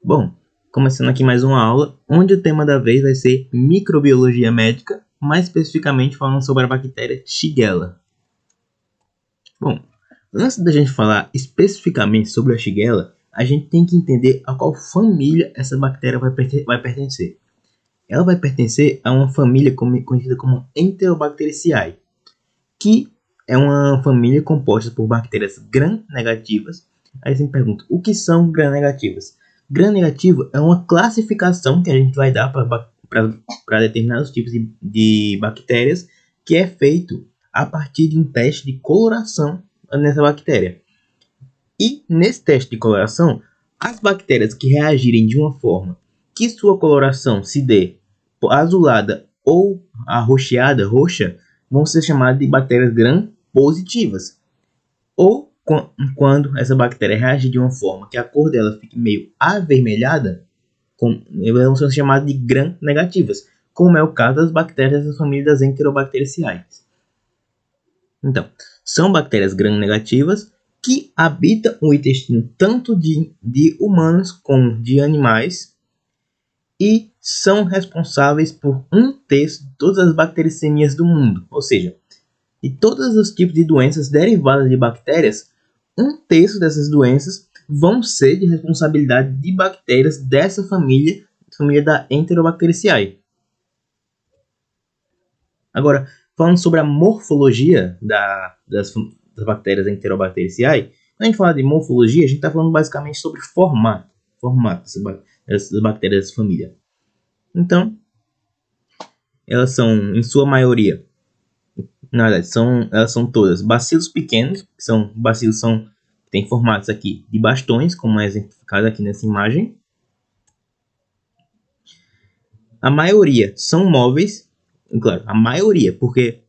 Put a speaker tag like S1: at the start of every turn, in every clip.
S1: Bom, começando aqui mais uma aula, onde o tema da vez vai ser microbiologia médica, mais especificamente falando sobre a bactéria Shigella. Bom, antes da gente falar especificamente sobre a Shigella, a gente tem que entender a qual família essa bactéria vai pertencer. Ela vai pertencer a uma família conhecida como Enterobacteriaceae, que é uma família composta por bactérias gram-negativas. Aí você me pergunta, o que são gram-negativas? Gram-negativo é uma classificação que a gente vai dar para determinados tipos de bactérias, que é feito a partir de um teste de coloração nessa bactéria. E nesse teste de coloração, as bactérias que reagirem de uma forma que sua coloração se dê azulada ou arroxeada, roxa, vão ser chamadas de bactérias gram-positivas. Ou quando essa bactéria reage de uma forma que a cor dela fique meio avermelhada, elas vão ser chamadas de gram-negativas, como é o caso das bactérias da família das Enterobacteriaceae. Então, são bactérias gram-negativas que habitam o intestino tanto de humanos como de animais e são responsáveis por 1/3 de todas as bactericemias do mundo. Ou seja, de todos os tipos de doenças derivadas de bactérias, 1/3 dessas doenças vão ser de responsabilidade de bactérias dessa família da Enterobacteriaceae. Agora, falando sobre a morfologia das bactérias Enterobacteriaceae, quando a gente fala de morfologia, a gente está falando basicamente sobre formato dessas bactérias dessa família. Então, elas são, em sua maioria, na verdade, elas são todas bacilos pequenos, bacilos têm formatos aqui de bastões, como é exemplificado aqui nessa imagem. A maioria são móveis, claro, a maioria, porque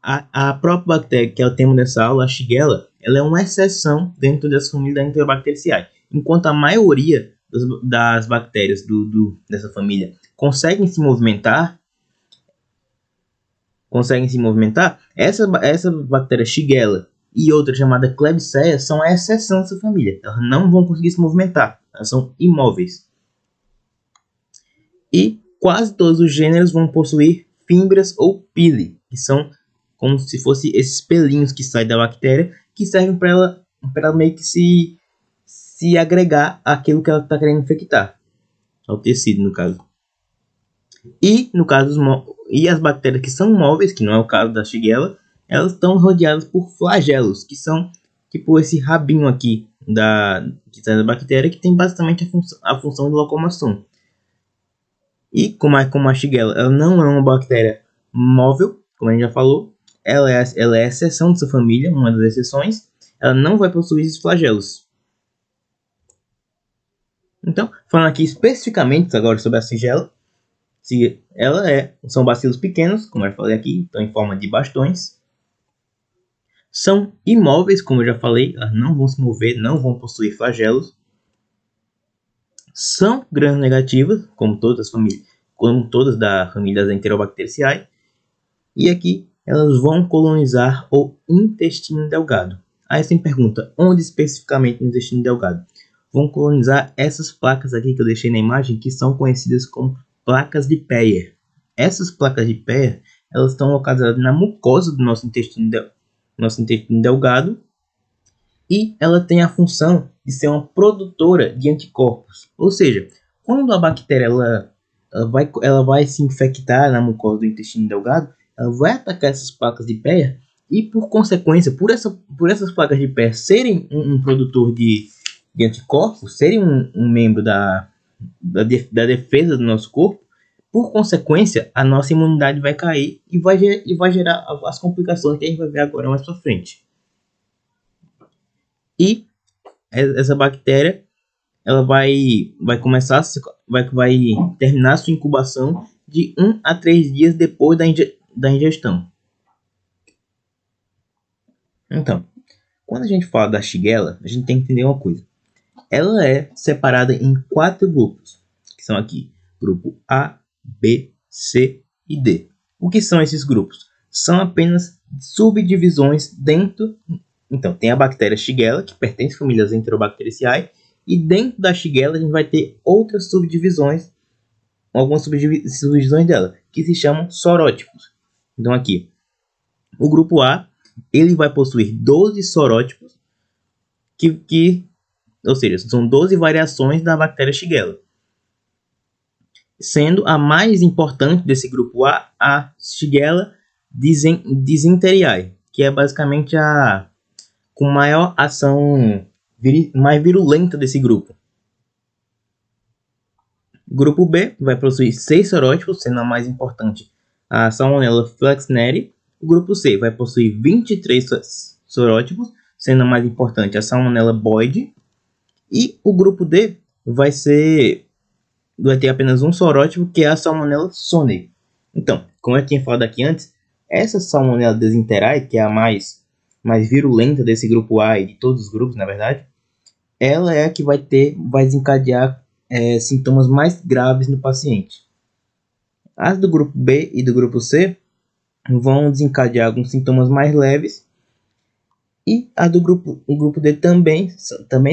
S1: a própria bactéria, que é o tema dessa aula, a Shigella, ela é uma exceção dentro dessa família da Enterobacteriaceae. Enquanto a maioria das bactérias dessa família conseguem se movimentar, essa bactéria Shigella e outra chamada Klebsiella são a exceção dessa família. Elas não vão conseguir se movimentar, elas são imóveis. E quase todos os gêneros vão possuir fibras ou pili, que são como se fossem esses pelinhos que saem da bactéria, que servem para ela meio que se agregar àquilo que ela está querendo infectar, ao tecido, no caso. E no caso as bactérias que são móveis, que não é o caso da Shigella, elas estão rodeadas por flagelos, que são tipo esse rabinho aqui que sai da bactéria, que tem basicamente a função de locomoção. E como a Shigella ela não é uma bactéria móvel, como a gente já falou, ela é a exceção dessa família, uma das exceções, ela não vai possuir esses flagelos. Então, falando aqui especificamente agora sobre a Shigella, são bacilos pequenos, como eu falei aqui, estão em forma de bastões. São imóveis, como eu já falei, elas não vão se mover, não vão possuir flagelos. São gram-negativas, como todas da família das Enterobacteriaceae. E aqui elas vão colonizar o intestino delgado. Aí você me pergunta, onde especificamente no intestino delgado? Vão colonizar essas placas aqui que eu deixei na imagem, que são conhecidas como placas de Peyer. Essas placas de Peyer, elas estão localizadas na mucosa do nosso intestino delgado, e ela tem a função de ser uma produtora de anticorpos. Ou seja, quando a bactéria ela vai se infectar na mucosa do intestino delgado, ela vai atacar essas placas de Peyer e, por consequência, por essas placas de Peyer serem um produtor de anticorpos, serem um membro da defesa do nosso corpo, por consequência, a nossa imunidade vai cair e vai gerar as complicações que a gente vai ver agora mais para frente. E essa bactéria ela vai terminar sua incubação de 1 a 3 dias depois da ingestão. Então, quando a gente fala da Shigella, a gente tem que entender uma coisa. Ela é separada em 4 grupos, que são aqui, grupo A, B, C e D. O que são esses grupos? São apenas subdivisões dentro. Então, tem a bactéria Shigella, que pertence à família das Enterobacteriaceae, E dentro da Shigella a gente vai ter outras subdivisões, algumas subdivisões dela, que se chamam sorótipos. Então aqui, o grupo A, ele vai possuir 12 sorótipos, ou seja, são 12 variações da bactéria Shigella. Sendo a mais importante desse grupo a Shigella dysenteriae, que é basicamente a com maior ação mais virulenta desse grupo. O grupo B vai possuir 6 sorótipos, sendo a mais importante a Salmonella flexneri. O grupo C vai possuir 23 sorótipos, sendo a mais importante a Salmonella boyd. E o grupo D vai ter apenas um sorótipo, que é a Salmonella sonnei. Então, como eu tinha falado aqui antes, essa Salmonella dysenteriae, que é a mais virulenta desse grupo A e de todos os grupos, na verdade, ela é a que vai desencadear sintomas mais graves no paciente. As do grupo B e do grupo C vão desencadear alguns sintomas mais leves, e a do grupo D também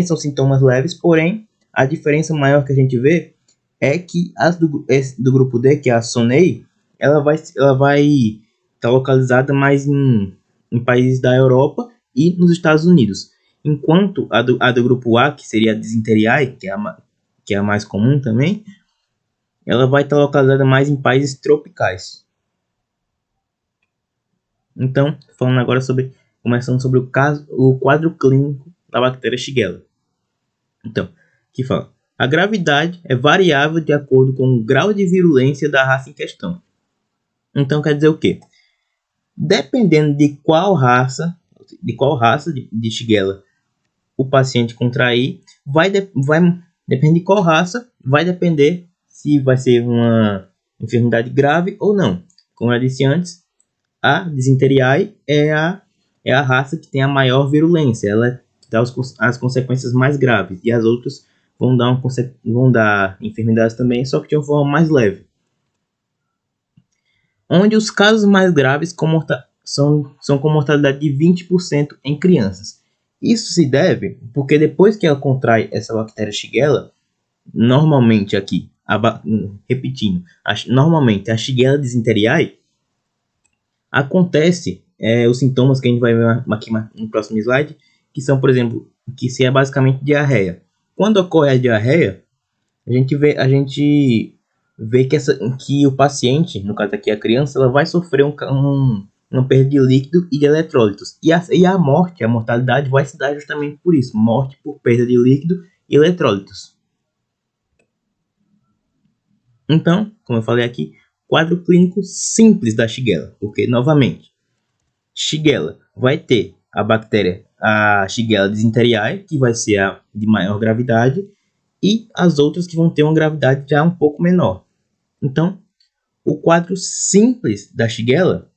S1: são sintomas leves, porém a diferença maior que a gente vê é que as do grupo D, que é a Sonnei, ela vai estar localizada mais em países da Europa e nos Estados Unidos, enquanto a do grupo A, que seria a Dysenteriae, que é a mais comum também, ela vai estar localizada mais em países tropicais. Então, começando sobre o quadro clínico da bactéria Shigella. Então, aqui fala: a gravidade é variável de acordo com o grau de virulência da raça em questão. Então, quer dizer o quê? Dependendo de qual raça de Shigella o paciente contrair, depende de qual raça, vai depender se vai ser uma enfermidade grave ou não. Como eu disse antes, a Dysenteriae é a raça que tem a maior virulência, ela dá as consequências mais graves, e as outras vão dar enfermidades também, só que de uma forma mais leve. Onde os casos mais graves são com mortalidade de 20% em crianças. Isso se deve porque depois que ela contrai essa bactéria Shigella, normalmente normalmente a Shigella dysenteriae, acontece os sintomas que a gente vai ver aqui no próximo slide, que são, por exemplo, é basicamente diarreia. Quando ocorre a diarreia, a gente vê que o paciente, no caso aqui a criança, ela vai sofrer uma perda de líquido e de eletrólitos. E a mortalidade vai se dar justamente por isso, morte por perda de líquido e eletrólitos. Então, como eu falei aqui, quadro clínico simples da Shigella, porque, novamente, Shigella vai ter a Shigella dysenteriae, que vai ser a de maior gravidade, e as outras que vão ter uma gravidade já um pouco menor. Então, o quadro simples da Shigella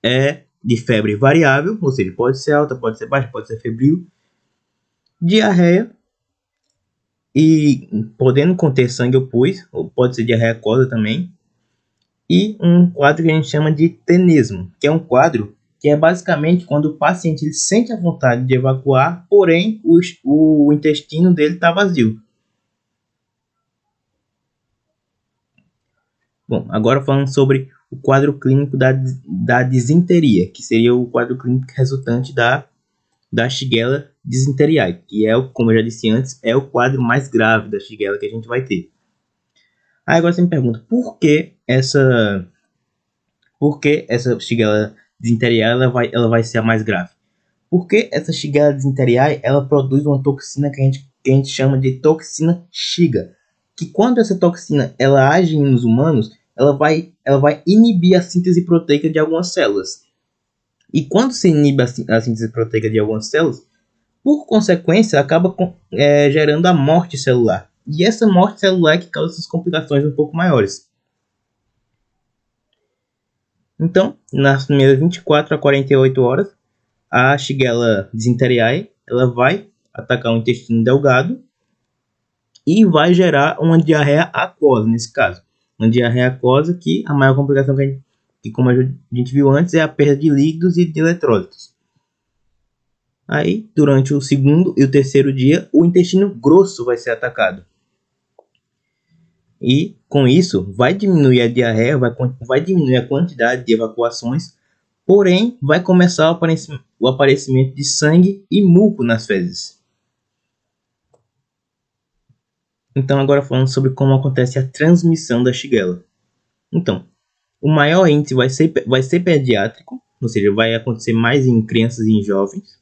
S1: é de febre variável, ou seja, pode ser alta, pode ser baixa, pode ser febril, diarreia, e podendo conter sangue ou pus, ou pode ser diarreia aquosa também, e um quadro que a gente chama de tenesmo, que é um quadro que é basicamente quando o paciente ele sente a vontade de evacuar, porém o intestino dele está vazio. Bom, agora falando sobre o quadro clínico da disenteria, que seria o quadro clínico resultante da Shigella dysenteriae, que como eu já disse antes, é o quadro mais grave da Shigella que a gente vai ter. Aí agora você me pergunta, por que essa Shigella dysenteriae ela vai ser a mais grave? Porque essa Shigella dysenteriae ela produz uma toxina que a gente chama de toxina Shiga, que quando essa toxina ela age nos humanos, ela vai inibir a síntese proteica de algumas células. E quando se inibe a síntese proteica de algumas células, por consequência, acaba gerando a morte celular. E essa morte celular é que causa essas complicações um pouco maiores. Então, nas primeiras 24 a 48 horas, a Shigella dysenteriae ela vai atacar o intestino delgado e vai gerar uma diarreia aquosa, nesse caso. Uma diarreia aquosa que a maior complicação que como a gente viu antes, é a perda de líquidos e de eletrólitos. Aí, durante o segundo e o terceiro dia, o intestino grosso vai ser atacado. E, com isso, vai diminuir a diarreia, vai diminuir a quantidade de evacuações, porém, vai começar o aparecimento de sangue e muco nas fezes. Então, agora falando sobre como acontece a transmissão da Shigella. Então, o maior índice vai ser pediátrico, ou seja, vai acontecer mais em crianças e em jovens.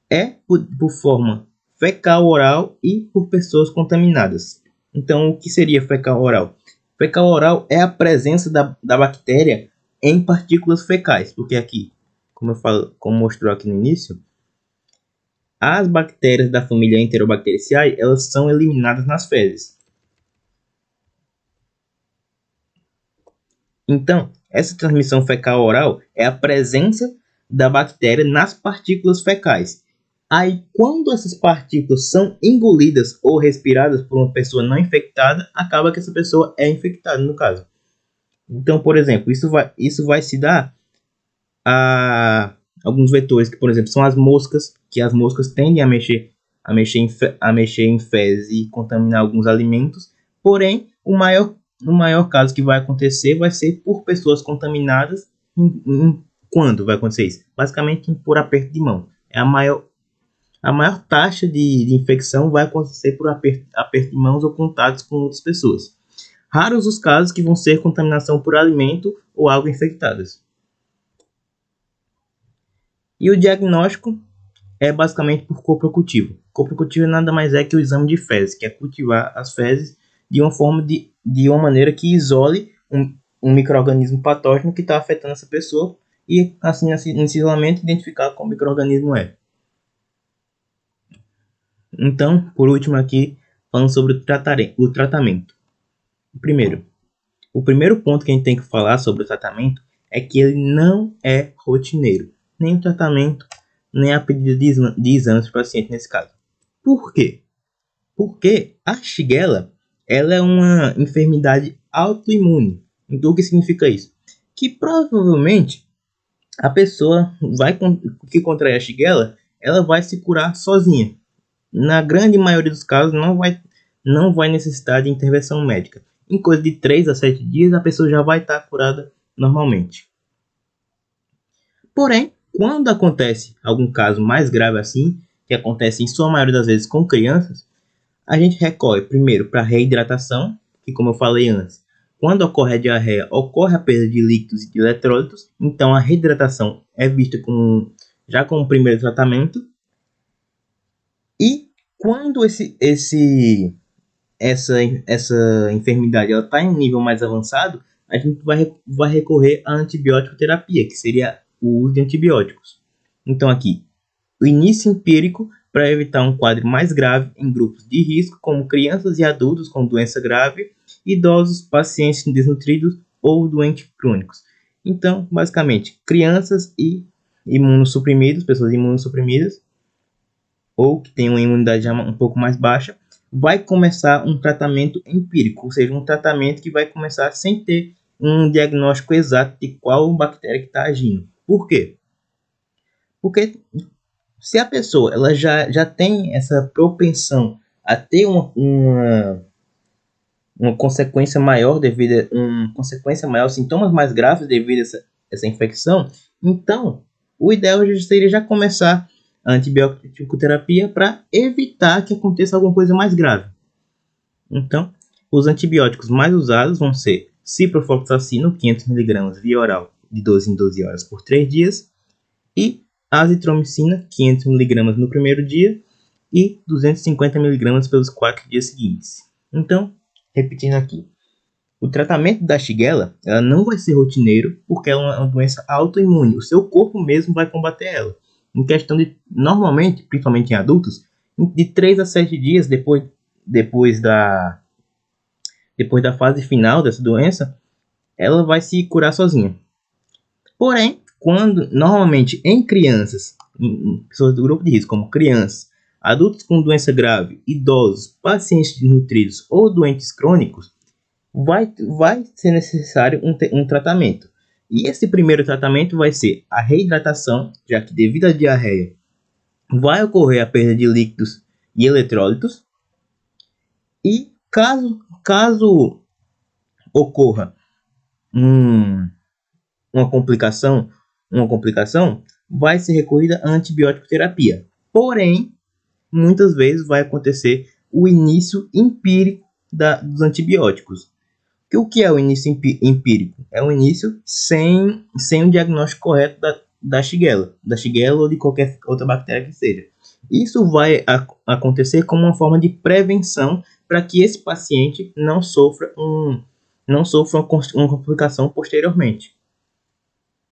S1: É por forma fecal oral e por pessoas contaminadas. Então, o que seria fecal oral? Fecal oral é a presença da bactéria em partículas fecais, porque aqui, como mostrou aqui no início, as bactérias da família Enterobacteriaceae, elas são eliminadas nas fezes. Então, essa transmissão fecal oral é a presença da bactéria nas partículas fecais. Aí, quando essas partículas são engolidas ou respiradas por uma pessoa não infectada, acaba que essa pessoa é infectada, no caso. Então, por exemplo, isso vai se dar a alguns vetores, que, por exemplo, são as moscas, que as moscas tendem a mexer em fezes e contaminar alguns alimentos. Porém, o maior caso que vai acontecer vai ser por pessoas contaminadas. Quando vai acontecer isso? Basicamente por aperto de mão. É a maior taxa de infecção vai acontecer por aperto de mãos ou contatos com outras pessoas. Raros os casos que vão ser contaminação por alimento ou água infectadas. E o diagnóstico é basicamente por coprocultivo. Coprocultivo nada mais é que o exame de fezes, que é cultivar as fezes de uma maneira que isole um micro-organismo patógeno que está afetando essa pessoa e, assim, nesse isolamento, identificar qual micro-organismo é. Então, por último aqui, falando sobre o tratamento. O primeiro ponto que a gente tem que falar sobre o tratamento é que ele não é rotineiro. Nem o tratamento, nem a pedido de exames para o paciente nesse caso. Por quê? Porque a Shigella ela é uma enfermidade autoimune. Então, o que significa isso? Que provavelmente a pessoa que contrai a Shigella, ela vai se curar sozinha. Na grande maioria dos casos, não vai necessitar de intervenção médica. Em coisa de 3 a 7 dias, a pessoa já vai estar curada normalmente. Porém, quando acontece algum caso mais grave assim, que acontece em sua maioria das vezes com crianças, a gente recorre primeiro para a reidratação, que como eu falei antes, quando ocorre a diarreia, ocorre a perda de líquidos e de eletrólitos, então a reidratação é vista já como o primeiro tratamento. E quando essa enfermidade está em um nível mais avançado, a gente vai recorrer à antibiótico terapia, que seria o uso de antibióticos. Então aqui, o início empírico para evitar um quadro mais grave em grupos de risco, como crianças e adultos com doença grave, idosos, pacientes desnutridos ou doentes crônicos. Então, basicamente, crianças e pessoas imunossuprimidas, ou que têm uma imunidade já um pouco mais baixa, vai começar um tratamento empírico, ou seja, um tratamento que vai começar sem ter um diagnóstico exato de qual bactéria que está agindo. Por quê? Porque se a pessoa ela já tem essa propensão a ter uma consequência maior sintomas mais graves devido a essa infecção, então o ideal seria já começar a antibiótico-terapia para evitar que aconteça alguma coisa mais grave. Então, os antibióticos mais usados vão ser ciprofloxacino, 500 mg via oral, de 12 em 12 horas por 3 dias, e azitromicina, 500 mg no primeiro dia e 250 mg pelos 4 dias seguintes. Então, repetindo aqui, o tratamento da Shigella ela não vai ser rotineiro porque ela é uma doença autoimune. O seu corpo mesmo vai combater ela. Em questão de, normalmente, principalmente em adultos, de 3 a 7 dias depois da fase final dessa doença, ela vai se curar sozinha. Porém, normalmente em crianças, em pessoas do grupo de risco, como crianças, adultos com doença grave, idosos, pacientes desnutridos ou doentes crônicos, vai ser necessário um tratamento. E esse primeiro tratamento vai ser a reidratação, já que devido à diarreia, vai ocorrer a perda de líquidos e eletrólitos, e caso ocorra uma complicação, vai ser recorrida a antibiótico terapia. Porém, muitas vezes vai acontecer o início empírico dos antibióticos. O que é o início empírico? É o início sem o diagnóstico correto da Shigella ou de qualquer outra bactéria que seja. Isso vai acontecer como uma forma de prevenção para que esse paciente não sofra uma complicação posteriormente.